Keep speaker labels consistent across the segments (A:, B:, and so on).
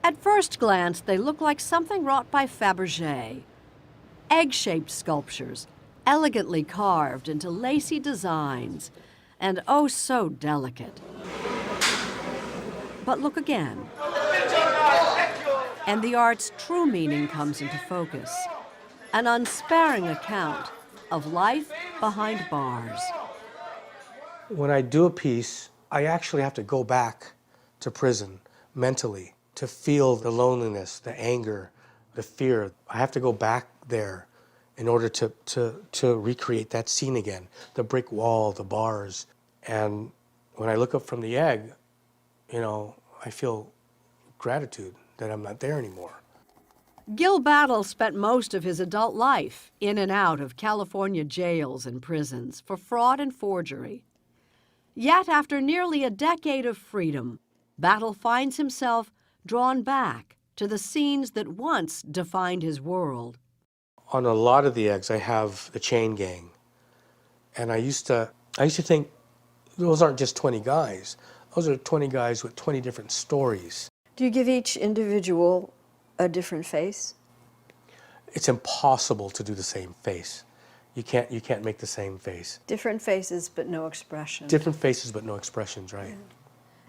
A: At first glance, they look like something wrought by Fabergé. Egg-shaped sculptures, elegantly carved into lacy designs, and oh so delicate. But look again, and the art's true meaning comes into focus. An unsparing account of life behind bars.
B: When I do a piece, I actually have to go back to prison mentally to feel the loneliness, the anger, the fear. I have to go back there in order to recreate that scene again. The brick wall, the bars. And when I look up from the egg, you know, I feel gratitude that I'm not there anymore.
A: Gil Battle spent most of his adult life in and out of California jails and prisons for fraud and forgery. Yet after nearly a decade of freedom, Battle finds himself drawn back to the scenes that once defined his world.
B: On a lot of the eggs, I have the chain gang. And I used to think those aren't just 20 guys. Those are 20 guys with 20 different stories.
C: Do you give each individual a different face?
B: It's impossible to do the same face. You can't make the same face.
C: Different faces, but no expression.
B: Different faces, but no expressions, right?
C: Yeah.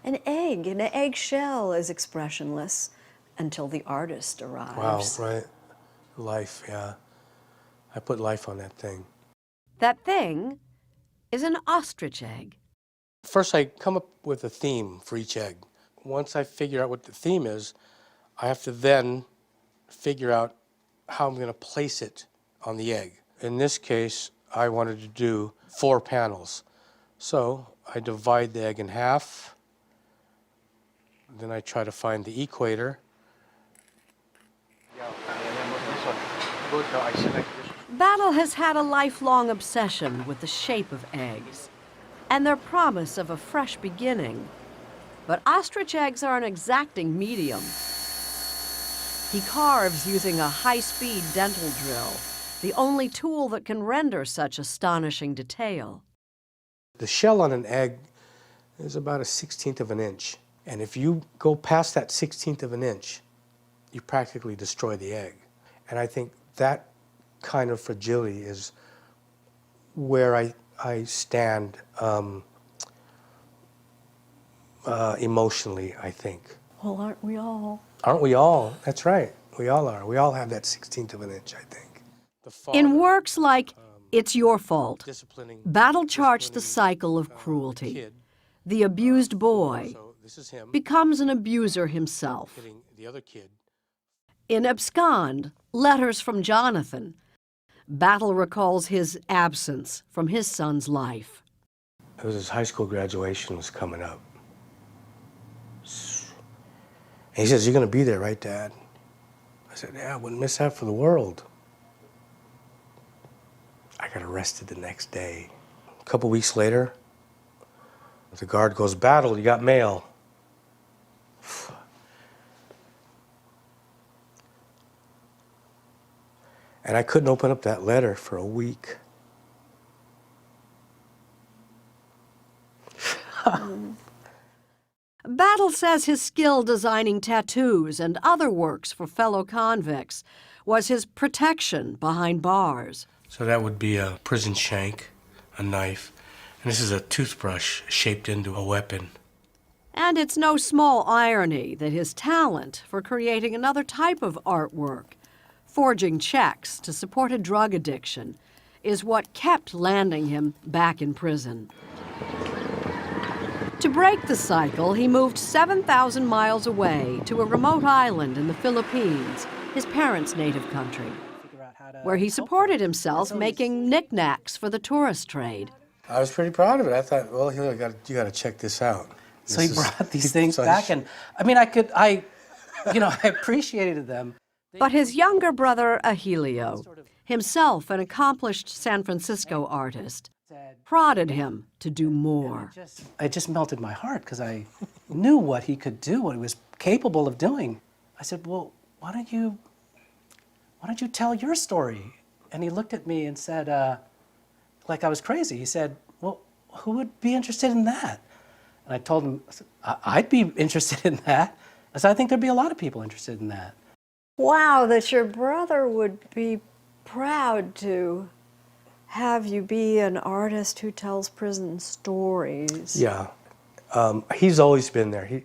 C: An eggshell is expressionless until the artist arrives.
B: Wow, right. Life, yeah. I put life on that thing.
A: That thing is an ostrich egg.
B: First, I come up with a theme for each egg. Once I figure out what the theme is, I have to then figure out how I'm going to place it on the egg. In this case, I wanted to do 4 panels. So I divide the egg in half. Then I try to find the equator.
A: Battle has had a lifelong obsession with the shape of eggs and their promise of a fresh beginning. But ostrich eggs are an exacting medium. He carves using a high-speed dental drill, the only tool that can render such astonishing detail.
B: The shell on an egg is about a 1/16 of an inch. And if you go past that 1/16 of an inch, you practically destroy the egg. And I think that kind of fragility is where I stand emotionally, I think.
C: Well, aren't we all?
B: Aren't we all? That's right. We all are. We all have that 1/16 of an inch, I think.
A: In works like It's Your Fault, Battle charts the cycle of cruelty. The abused boy becomes an abuser himself. In Abscond, Letters from Jonathan, Battle recalls his absence from his son's life.
B: It was his high school graduation was coming up. And he says, "You're going to be there, right, Dad?" I said, "Yeah, I wouldn't miss that for the world." I got arrested the next day. A couple weeks later, the guard goes, "Battle, you got mail." And I couldn't open up that letter for a week.
A: Battle says his skill designing tattoos and other works for fellow convicts was his protection behind bars.
B: So that would be a prison shank, a knife, and this is a toothbrush shaped into a weapon.
A: And it's no small irony that his talent for creating another type of artwork, forging checks to support a drug addiction, is what kept landing him back in prison. To break the cycle, he moved 7,000 miles away to a remote island in the Philippines, his parents' native country, where he supported himself making knickknacks for the tourist trade.
B: I was pretty proud of it. I thought, well, you got to check this out.
D: So he brought these things back, and I mean, I appreciated them.
A: But his younger brother, Ahilio, himself an accomplished San Francisco artist, prodded him to do more.
D: It just melted my heart because I knew what he could do, what he was capable of doing. I said, "Well, why don't you tell your story?" And he looked at me and said, like I was crazy. He said, "Well, who would be interested in that?" And I told him, "I'd be interested in that." So I think there'd be a lot of people interested in that.
C: Wow, that your brother would be proud to have you be an artist who tells prison stories.
B: Yeah. He's always been there.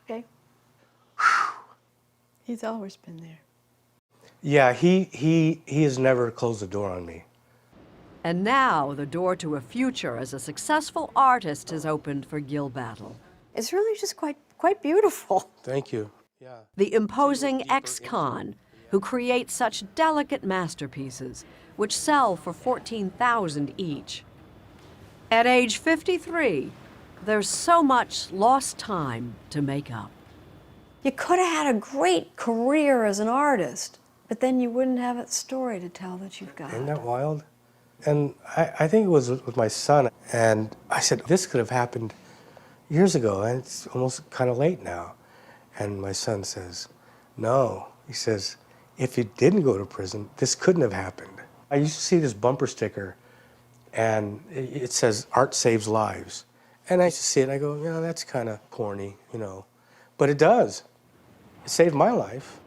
C: Okay. He's always been there.
B: Yeah, he has never closed the door on me.
A: And now the door to a future as a successful artist has opened for Gil Battle.
C: It's really just quite beautiful.
B: Thank you. Yeah.
A: The imposing ex-con who creates such delicate masterpieces, which sell for $14,000 each. At age 53, there's so much lost time to make up.
C: You could have had a great career as an artist, but then you wouldn't have a story to tell that you've got.
B: Isn't that wild? And I think it was with my son, and I said, this could have happened years ago, and it's almost kind of late now. And my son says, no. He says, if you didn't go to prison, this couldn't have happened. I used to see this bumper sticker, and it says, art saves lives. And I used to see it, and I go, that's kind of corny, But it does. It saved my life.